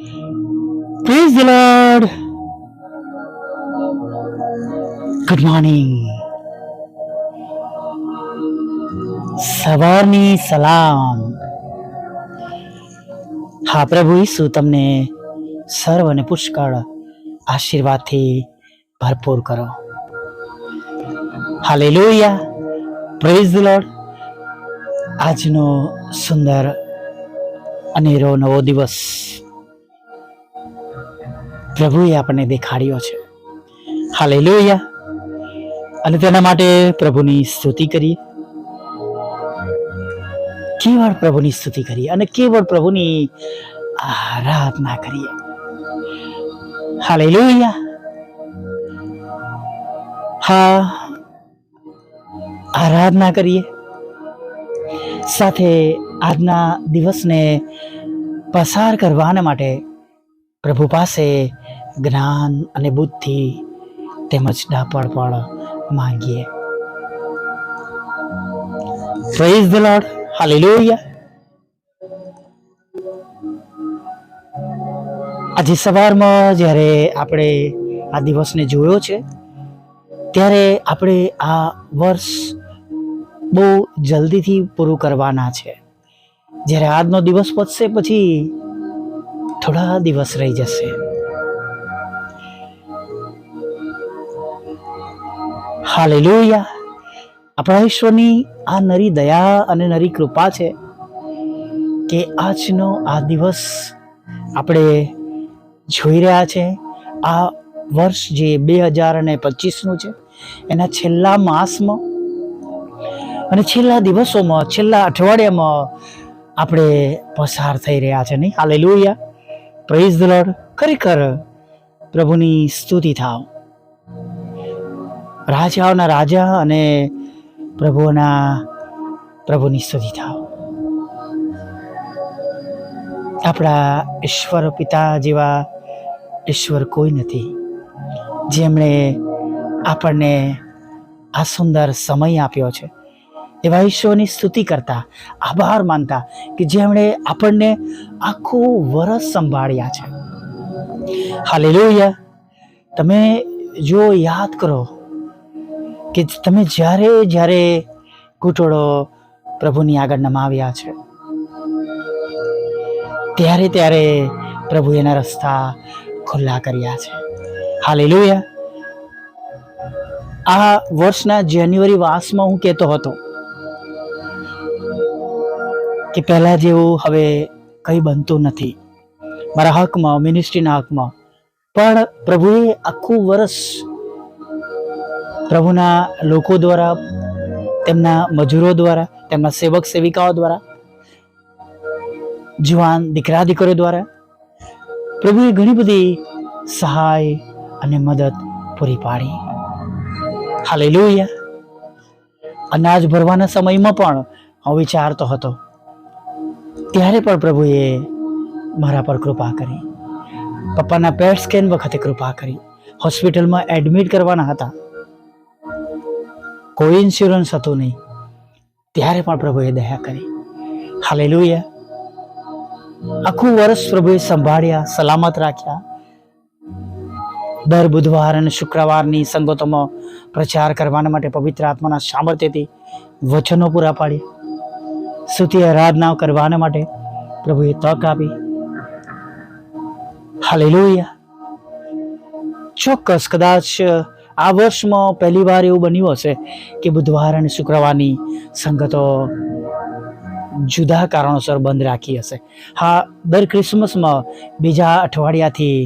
Praise the lord. Good morning. સવારની સલામ. હા, પ્રભુ ઈસુ તમને સર્વ અને પુષ્કળ આશીર્વાદથી ભરપૂર કરો. હાલેલુયા. Praise the lord. આજનો સુંદર અનેરો નવો દિવસ પ્રભુએ આપણને દેખાડ્યો છે. હાલેલુયા. અને તેના માટે પ્રભુની સ્તુતિ કરીએ. કેવળ પ્રભુની સ્તુતિ કરીએ અને કેવળ પ્રભુની આરાધના કરીએ. હાલેલુયા. હા, આરાધના કરીએ. સાથે આજના દિવસને પસાર કરવાના માટે પ્રભુ પાસે જ્ઞાન અને બુદ્ધિ તેમજ ડાપણ પણ માંગીએ. Praise the lord. હાલેલુયા. આજે સવારમાં જ્યારે આપણે આ દિવસને જોયો છે ત્યારે આપણે આ વર્ષ બહુ જલ્દીથી પૂરું કરવાના છે. જ્યારે આજનો દિવસ પતશે પછી થોડા દિવસ રહી જશે. હાલેલુયા. આપણા ઈશ્વરની આ નરી દયા અને નરી કૃપા છે કે આજનો આ દિવસ આપણે જોઈ રહ્યા છે. આ વર્ષ જે 2025નું છે એના છેલ્લા માસમાં અને છેલ્લા દિવસોમાં, છેલ્લા અઠવાડિયામાં આપણે પસાર થઈ રહ્યા છે નહીં? હાલેલુયા. Praise the lord. ખરેખર પ્રભુની સ્તુતિ થાવ. રાજાઓના રાજા અને પ્રભુની સ્તુતિ થાવ. આપણા ઈશ્વર પિતા જેવા ઈશ્વર કોઈ નથી, જેમણે આપણને આ સુંદર સમય આપ્યો છે. એવા ઈશ્વરની સ્તુતિ કરતા, આભાર માનતા કે જેમણે આપણને આખું વર્ષ સંભાળ્યા છે. હાલેલુયા. તમે જો યાદ કરો કે તમે જ્યારે ઘૂંટડો પ્રભુની આગળ નમાવ્યા છે ત્યારે પ્રભુ એના રસ્તા ખુલ્લા કર્યા છે. હાલેલુયા. આ વર્ષના જાન્યુઆરી માસમાં હું કહેતો હતો કે પહેલા જેવું હવે કંઈ બનતું નથી મારા હકમાં, મિનિસ્ટ્રીના હકમાં. પણ પ્રભુએ આખું વર્ષ પ્રભુના લોકો દ્વારા, તેમના મજૂરો દ્વારા, તેમના સેવક સેવિકાઓ દ્વારા, જુવાન દીકરા દીકરીઓ દ્વારા પ્રભુએ ઘણી બધી સહાય અને મદદ પૂરી પાડી. હાલેલુયા. અનાજ ભરવાના સમયમાં પણ હું વિચારતો હતો ત્યારે પણ પ્રભુએ મારા પર કૃપા કરી. પપ્પાના પેટ સ્કેન વખતે કૃપા કરી. હોસ્પિટલમાં એડમિટ કરવાના હતા, કોઈ ઇન્સ્યોરન્સ હતું નહીં, ત્યારે પણ પ્રભુએ દયા કરી. હાલેલુયા. આખું વર્ષ પ્રભુએ સંભાળ્યા, સલામત રાખ્યા. દર બુધવાર અને શુક્રવારની સંગતોમાં પ્રચાર કરવાના માટે પવિત્ર આત્માના સામર્થ્યથી વચનો પૂરા પાડ્યા. સ્તુતિ આરાધના કરવાના માટે પ્રભુએ તક આપી. હાલેલુયા. ચોક્કસ કદાચ આ વર્ષમાં પહેલી વાર એવું બન્યું હશે કે બુધવાર અને શુક્રવારની સંગતો જુદા કારણોસર બંધ રાખી હશે. હા, દર ક્રિસમસમાં બીજા અઠવાડિયાથી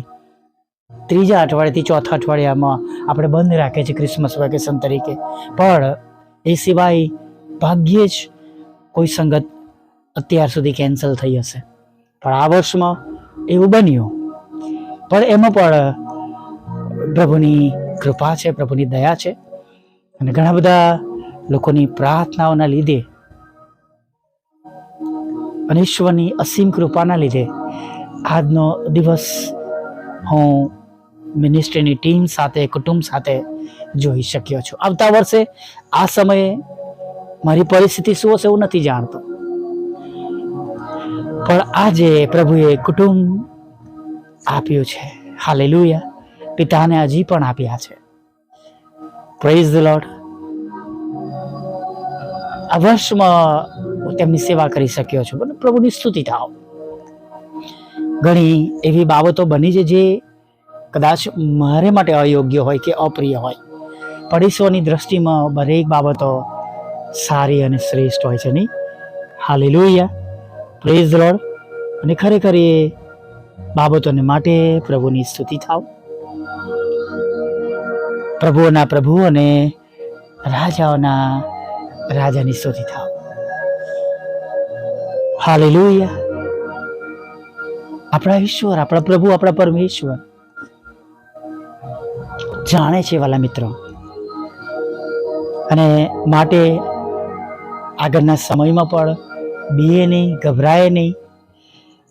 ત્રીજા અઠવાડિયાથી ચોથા અઠવાડિયામાં આપણે બંધ રાખીએ છીએ ક્રિસમસ વેકેશન તરીકે. પણ એ સિવાય ભાગ્યે જ કોઈ સંગત અત્યાર સુધી કેન્સલ થઈ હશે. પણ આ વર્ષમાં એવું બન્યું. પણ એમાં પણ પ્રભુની કૃપા છે, પ્રભુની દયા છે અને ઘણા બધા લોકોની પ્રાર્થનાઓના લીધે અને ઈશ્વરની અસીમ કૃપાના લીધે આજનો દિવસ હું મિનિસ્ટ્રીની ટીમ સાથે, કુટુંબ સાથે જોઈ શક્યો છું. આવતા વર્ષે આ સમયે મારી પરિસ્થિતિ શું હશે એવું નથી જાણતો, પણ આજે પ્રભુએ કુટુંબ આપ્યું છે. હાલેલુયા. પિતાને હજી પણ આપ્યા છે. Praise the lord. આ વર્ષમાં હું તેમની સેવા કરી શક્યો છું. પ્રભુની સ્તુતિ થાઓ. ઘણી એવી બાબતો બની છે જે કદાચ મારે માટે અયોગ્ય હોય કે અપ્રિય હોય, પણ ઈશ્વરની દ્રષ્ટિમાં દરેક બાબતો સારી અને શ્રેષ્ઠ હોય છે નહીં? હાલેલુયા. Praise the lord. અને ખરેખર એ બાબતોને માટે પ્રભુની સ્તુતિ થાવ. પ્રભુઓના પ્રભુ અને રાજાઓના રાજાની સ્તુતિ થાવ. હાલેલુયા. આપણા ઈશ્વર, આપણા પ્રભુ, આપણા પરમેશ્વર જાણે છે વાલા મિત્રો, અને માટે આગળના સમયમાં પણ બીએ નહીં, ગભરાય નહીં.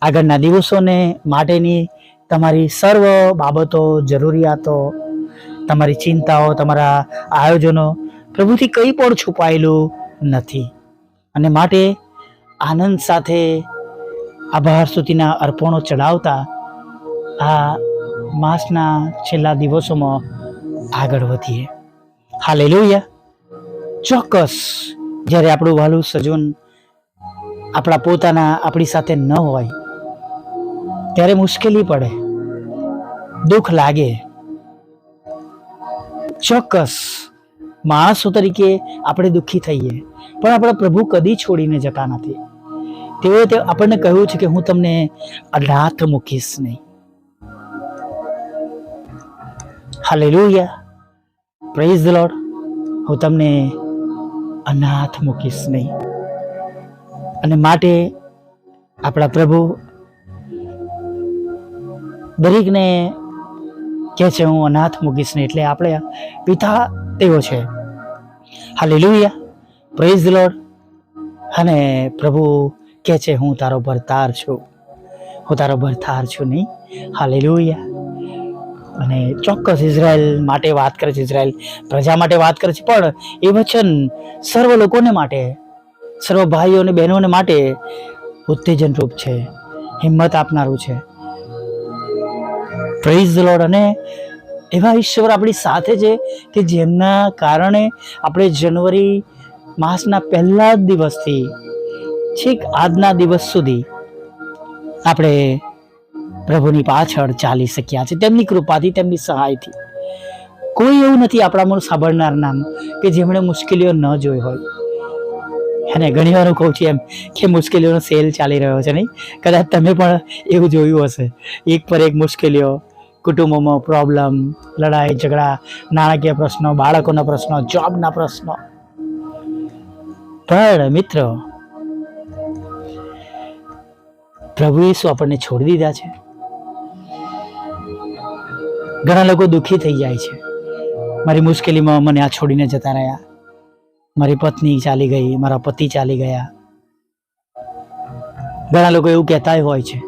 આગળના દિવસોને માટેની તમારી સર્વ બાબતો, જરૂરિયાતો, તમારી ચિંતાઓ, તમારા આયોજનો પ્રભુથી કંઈ પણ છુપાયેલું નથી. અને માટે આનંદ સાથે આભાર સ્તુતિના અર્પણો ચડાવતા આ માસના છેલ્લા દિવસોમાં આગળ વધીએ. હાલેલુયા. ચોક્કસ જ્યારે આપણું વહાલું સજન આપણા પોતાના આપણી સાથે ન હોય ત્યારે મુશ્કેલી પડે, દુઃખ લાગે. ચોક્કસ માણસો તરીકે આપણે દુઃખી થઈએ, પણ આપણા પ્રભુ કદી છોડીને જતા નથી. તેઓએ આપણને કહ્યું છે કે હું તમને અનાથ મૂકીશ નહીં. હાલેલુયા. Praise the lord. હું તમને અનાથ મૂકીશ નહીં. અને માટે આપણા પ્રભુ દરેકને કહે છે હું અનાથ મૂકીશ નહીં. એટલે આપણે પિતા તેઓ છે. હાલેલુયા. Praise the lord. અને પ્રભુ કહે છે હું તારો ભરતાર છું, હું તારો ભરતાર છું નહીં? હાલેલુયા. અને ચોક્કસ ઇઝરાયલ માટે વાત કરે છે, ઇઝરાયલ પ્રજા માટે વાત કરે છે, પણ એ વચન સર્વ લોકોને માટે, સર્વ ભાઈઓ અને બહેનોને માટે ઉત્તેજન રૂપ છે, હિંમત આપનારું છે. Praise the lord. અને એવા ઈશ્વર આપણી સાથે છે કે જેમના કારણે આપણે જનવરી માસના પહેલા જ દિવસથી છેક આજના દિવસ સુધી આપણે પ્રભુની પાછળ ચાલી શક્યા છે, તેમની કૃપાથી, તેમની સહાયથી. કોઈ એવું નથી આપણામાં સાંભળનાર નામ કે જેમણે મુશ્કેલીઓ ન જોઈ હોય. અને ઘણી વાર હું કહું છું એમ કે મુશ્કેલીઓનો સેલ ચાલી રહ્યો છે નહીં? કદાચ તમે પણ એવું જોયું હશે. એક પર એક મુશ્કેલીઓ, કુટુંબોમાં પ્રોબ્લેમ, લડાઈ ઝઘડા, નાણાકીય પ્રશ્નો, બાળકોના પ્રશ્નો, જોબના પ્રશ્નો. પણ મિત્રો, પ્રભુએ શું આપણને છોડી દીધા છે? ઘણા લોકો દુઃખી થઈ જાય છે, મારી મુશ્કેલીમાં મને આ છોડીને જતા રહ્યા, મારી પત્ની ચાલી ગઈ, મારા પતિ ચાલી ગયા. ઘણા લોકો એવું કહેતા હોય છે,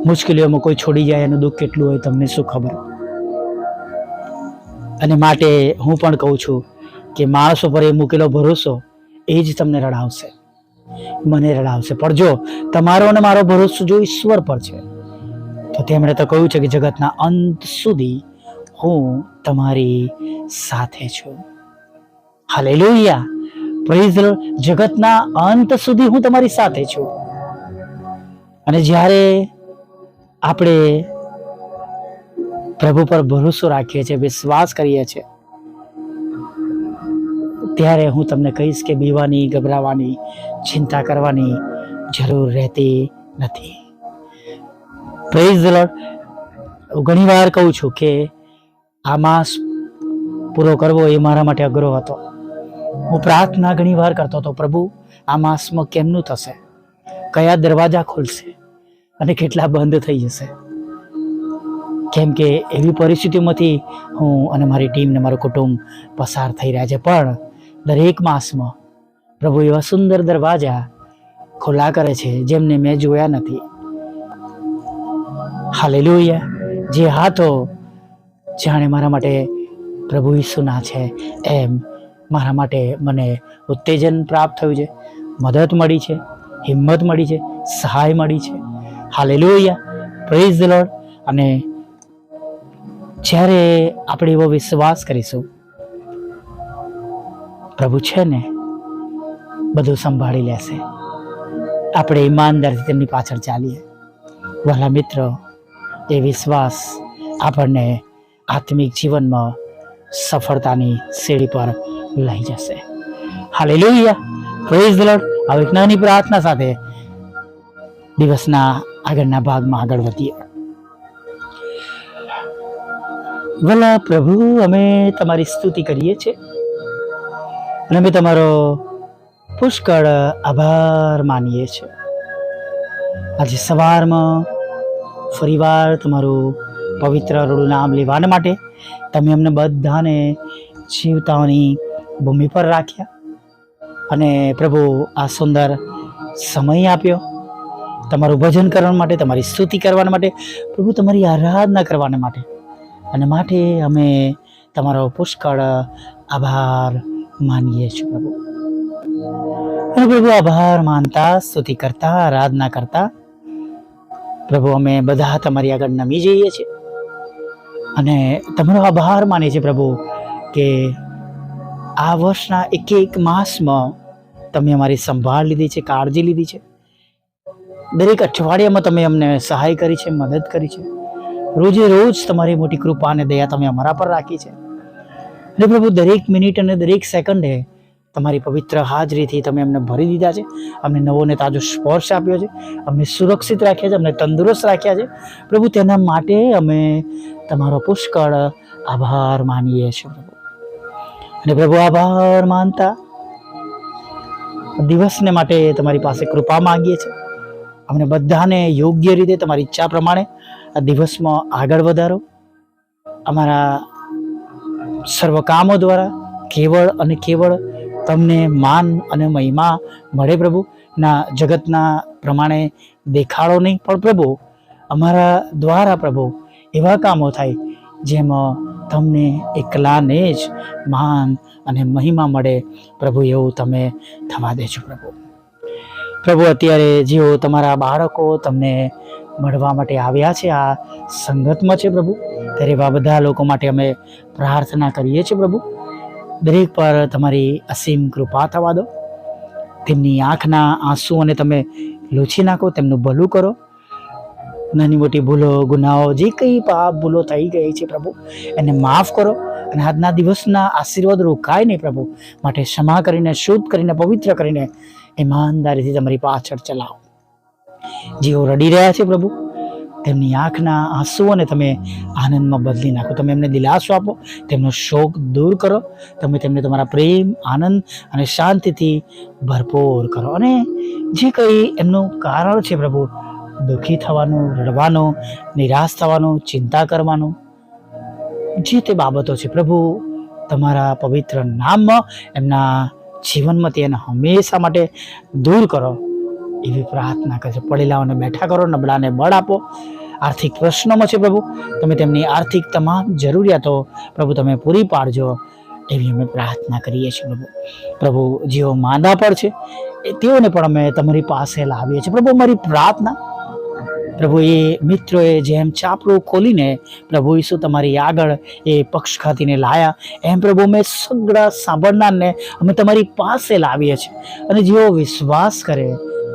મુશ્કેલીઓમાં કોઈ છોડી જાય એનું દુઃખ કેટલું હોય તમને શું ખબર. અને માટે હું પણ કહું છું કે માણસો પર એ મૂકેલો ભરોસો એ જ તમને રડાવશે, મને રડાવશે. પણ જો તમારો અને મારો ભરોસો જો ઈશ્વર પર છે તો તેમણે તો કહ્યું છે કે જગતના અંત સુધી હું તમારી સાથે છું. હાલેલુયા. Praise the lord. જગતના અંત સુધી હું તમારી સાથે છું. અને જ્યારે આપણે પ્રભુ પર ભરોસો રાખીએ છીએ, વિશ્વાસ કરીએ છીએ, ત્યારે હું તમને કહીશ કે બીવાની, ગભરાવાની, ચિંતા કરવાની જરૂર રહેતી નથી. Praise the lord. ઘણી વાર કહું છું કે આ માસ પૂરો કરવો એ મારા માટે અઘરો હતો. હું પ્રાર્થના ઘણી વાર કરતો હતો, પ્રભુ આ માસમાં કેમનું થશે, કયા દરવાજા ખુલશે અને કેટલા બંધ થઈ જશે. કેમ કે એવી પરિસ્થિતિમાંથી હું અને મારી ટીમ ને મારું કુટુંબ પસાર થઈ રહ્યા છે. પણ દરેક માસમાં પ્રભુ એવા સુંદર દરવાજા ખુલ્લા કરે છે જેમને મેં જોયા નથી. હાલેલુયા. જે હાથો જાણે મારા માટે પ્રભુ ઈસુના છે, એમ મારા માટે મને ઉત્તેજન પ્રાપ્ત થયું છે, મદદ મળી છે, હિંમત મળી છે, સહાય મળી છે. હાલેલુયા. Praise the lord. અને જ્યારે આપણે એવો વિશ્વાસ કરીશું, પ્રભુ છે ને બધું સંભાળી લેશે. આપણે ઈમાનદારથી તેમની પાછળ ચાલીએ. વહાલા મિત્રો, એ વિશ્વાસ આપણને આત્મિક જીવનમાં સફળતાની સીડી પર લઈ જશે. Hallelujah, praise the lord. હવે એક નાની પ્રાર્થના સાથે દિવસના આગળના ભાગમાં આગળ વધીએ. વહાલા પ્રભુ, અમે તમારી સ્તુતિ કરીએ છીએ અને અમે તમારો પુષ્કળ આભાર માનીએ છીએ. આજે સવારમાં ફરીવાર તમારું પવિત્ર રૂડું નામ લેવાના માટે તમે અમને બધાને જીવતાઓની ભૂમિ પર રાખ્યા અને પ્રભુ આ સુંદર સમય આપ્યો તમારું ભજન કરવા માટે, તમારી સ્તુતિ કરવા માટે, પ્રભુ તમારી આરાધના કરવાને માટે. અને માટે અમે તમારો પુષ્કળ આભાર માનીએ છીએ પ્રભુ. અને પ્રભુ આભાર માનતા, સ્તુતિ કરતા, આરાધના કરતા પ્રભુ અમે બધા તમારી આગળ નમી જઈએ છીએ અને તમારો આભાર માનીએ છીએ પ્રભુ કે આ વર્ષના એક એક માસમાં તમે અમારી સંભાળ લીધી છે, કાળજી લીધી છે. દરેક અઠવાડિયામાં તમે અમને સહાય કરી છે, મદદ કરી છે. રોજે રોજ તમારી મોટી કૃપા અને દયા તમે અમારા પર રાખી છે. અને પ્રભુ દરેક મિનિટ અને દરેક સેકન્ડે તમારી પવિત્ર હાજરીથી તમે અમને ભરી દીધા છે. અમને નવો ને તાજો સ્પર્શ આપ્યો છે, અમને સુરક્ષિત રાખ્યા છે, અમને તંદુરસ્ત રાખ્યા છે. પ્રભુ તેના માટે અમે તમારો પુષ્કળ આભાર માનીએ છીએ પ્રભુ. અને પ્રભુ આભાર માનતા દિવસને માટે તમારી પાસે કૃપા માંગીએ છીએ. અમને બધાને યોગ્ય રીતે તમારી ઈચ્છા પ્રમાણે આ દિવસમાં આગળ વધારો. અમારા સર્વ કામો દ્વારા કેવળ અને કેવળ તમને માન અને મહિમા મળે પ્રભુ. ના જગતના પ્રમાણે દેખાડો નહીં, પણ પ્રભુ અમારા દ્વારા પ્રભુ એવા કામો થાય જેમાં તમને એકલાને જ માન અને મહિમા મળે પ્રભુ. એવું તમે થવા દેજો પ્રભુ. પ્રભુ અત્યારે જેઓ તમારા બાળકો તમને મળવા માટે આવ્યા છે આ સંગતમાં છે પ્રભુ, ત્યારે એવા બધા લોકો માટે અમે પ્રાર્થના કરીએ છીએ પ્રભુ. દરેક પર તમારી અસીમ કૃપા થવા દો. તેમની આંખના આંસુઓને તમે લૂછી નાખો, તેમનું ભલું કરો. નાની મોટી ભૂલો, ગુનાઓ, જે કંઈ પાપ ભૂલો થઈ ગઈ છે પ્રભુ, એને માફ કરો. અને આજના દિવસના આશીર્વાદ રોકાય નહીં પ્રભુ, માટે ક્ષમા કરીને, શુદ્ધ કરીને, પવિત્ર કરીને ઈમાનદારીથી તમારી પાછળ ચલાવો. જેઓ રડી રહ્યા છે પ્રભુ, તેમની આંખના આંસુઓને તમે આનંદમાં બદલી નાખો. તમે એમને દિલાસો આપો, તેમનો શોક દૂર કરો. તમે તેમને તમારા પ્રેમ, આનંદ અને શાંતિથી ભરપૂર કરો. અને જે કંઈ એમનું કારણ છે પ્રભુ, દુઃખી થવાનું, રડવાનું, નિરાશ થવાનું, ચિંતા કરવાનું, જે તે બાબતો છે પ્રભુ, તમારા પવિત્ર નામમાં એમના જીવનમાંથી એને હંમેશા માટે દૂર કરો એવી પ્રાર્થના કરે છે. પડેલાઓને બેઠા કરો, નબળાને બળ આપો. આર્થિક પ્રશ્નોમાં છે પ્રભુ, તમે તેમની આર્થિક તમામ જરૂરિયાતો પ્રભુ તમે પૂરી પાડજો એવી અમે પ્રાર્થના કરીએ છીએ પ્રભુ. પ્રભુ જેઓ માંદા પર છે તેઓને પણ અમે તમારી પાસે લાવીએ છીએ પ્રભુ. અમારી પ્રાર્થના પ્રભુ, એ મિત્રોએ જેમ ચાપડું ખોલીને પ્રભુ ઈસુ તમારી આગળ એ પક્ષઘાતીને લાયા, એમ પ્રભુ અમે સગળા સાંભળનારને અમે તમારી પાસે લાવીએ છીએ. અને જેઓ વિશ્વાસ કરે,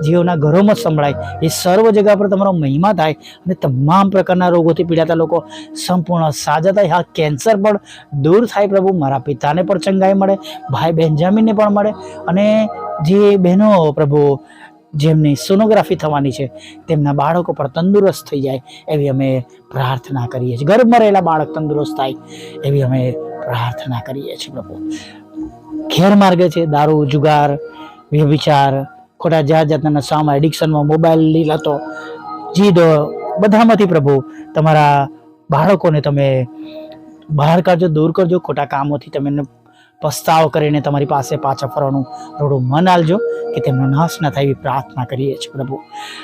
જેઓના ઘરોમાં સંભળાય, એ સર્વ જગ્યા પર તમારો મહિમા થાય અને તમામ પ્રકારના રોગોથી પીડાતા લોકો સંપૂર્ણ સાજા થાય. હા, કેન્સર પણ દૂર થાય પ્રભુ. મારા પિતાને પણ ચંગાઈ મળે, ભાઈ બેન્જામિનને પણ મળે. અને જે બહેનો પ્રભુ જેમની સોનોગ્રાફી થવાની છે, તેમના બાળકો પણ તંદુરસ્ત થઈ જાય એવી અમે પ્રાર્થના કરીએ છીએ. ગર્ભમાં રહેલા બાળક તંદુરસ્ત થાય એવી અમે પ્રાર્થના કરીએ છીએ પ્રભુ. ગેરમાર્ગે છે, દારૂ, જુગાર, વ્યભિચાર, ખોટા જાતના નશામાં, એડિક્શનમાં, મોબાઈલની લતો, જીદો, બધામાંથી પ્રભુ તમારા બાળકોને તમે બહાર કાઢજો, દૂર કરજો. ખોટા કામોથી તમે પસ્તાવો કરીને તમારી પાસે પાછા ફરવાનું થોડું મન આલજો કે તેમનો નાશ ન થાય એવી પ્રાર્થના કરીએ છીએ પ્રભુ.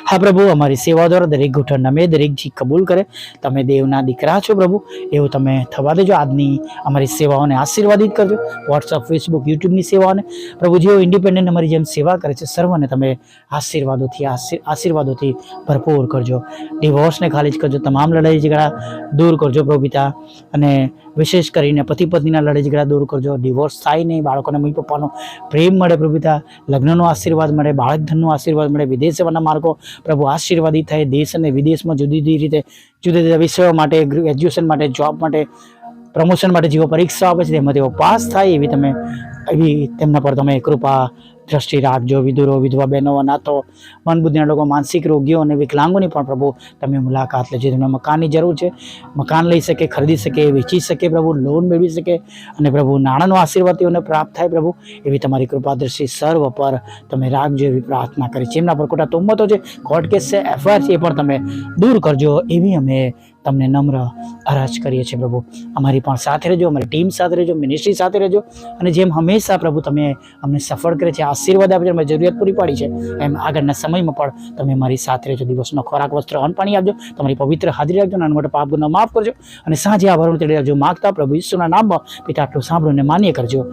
હા પ્રભુ, અમારી સેવા દ્વારા દરેક ઘૂંટણ નમે, દરેક જી કબૂલ કરે. તમે દેવના દીકરા છો પ્રભુ, એવું તમે થવા દેજો. આજની અમારી સેવાઓને આશીર્વાદિત કરજો. વોટ્સઅપ, ફેસબુક, યુટ્યુબની સેવાઓને પ્રભુ, જેઓ ઇન્ડિપેન્ડન્ટ અમારી જેમ સેવા કરે છે, સર્વને તમે આશીર્વાદોથી ભરપૂર કરજો. ડિવોર્સને ખાલી જ કરજો, તમામ લડાઈ ઝઘડા દૂર કરજો પ્રભુ પિતા. અને વિશેષ કરીને પતિ પત્નીના લડાઈ ઝઘડા દૂર કરજો. ડિવોર્સ થાય નહીં, બાળકોને મમ્મી પપ્પાનો પ્રેમ મળે પ્રભુ પિતા, લગ્નનો આશીર્વાદ મળે, બાળક ધનનો આશીર્વાદ મળે, વિદેશ સેવાના માર્ગો પ્રભુ આશીર્વાદિત થાય. દેશ અને વિદેશમાં જુદી જુદી રીતે જુદા જુદા વિષયો માટે, એજ્યુકેશન માટે, જોબ માટે, પ્રમોશન માટે જેઓ પરીક્ષા આપે છે તેમાં તેઓ પાસ થાય એવી તેમના પર તમે કૃપા દ્રષ્ટિ રાખજો. વિધુરો, વિધવા બહેનો, અનાથો, મન બુદ્ધિના લોકો, માનસિક રોગીઓ અને વિકલાંગોની પણ પ્રભુ તમે મુલાકાત લેજો. તેમને મકાનની જરૂર છે, મકાન લઈ શકે, ખરીદી શકે, વેચી શકે પ્રભુ, લોન મેળવી શકે, અને પ્રભુ નાણાંનો આશીર્વાદ તેઓને પ્રાપ્ત થાય પ્રભુ, એવી તમારી કૃપા દ્રષ્ટિ સર્વ પર તમે રાખજો એવી પ્રાર્થના કરી છે. એમના પર ખોટા તોમતો છે, કોર્ટ કેસ છે, એફઆઈઆર છે, એ પણ તમે દૂર કરજો એવી અમે તમને નમ્ર અરજ કરીએ છીએ પ્રભુ. અમારી પણ સાથે રહેજો, અમારી ટીમ સાથે રહેજો, મિનિસ્ટ્રી સાથે રહેજો, અને જેમ હંમેશા પ્રભુ તમે અમને સફળ કરે છે, આશીર્વાદ આપે છે, અમે જરૂરિયાત પૂરી પાડી છે, એમ આગળના સમયમાં પણ તમે મારી સાથે રહેજો. દિવસનો ખોરાક, વસ્ત્ર, અન્ન, પાણી આપજો. તમારી પવિત્ર હાજરી રાખજો. નાના મોટા પાપ ગુનો માફ કરજો, અને સાંજે આ વરણ તેડી રાખજો. માગતા પ્રભુ ઈસુના નામમાં પિતા આટલું સાંભળો અને માન્ય કરજો.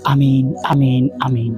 આમીન, આમીન, આમીન.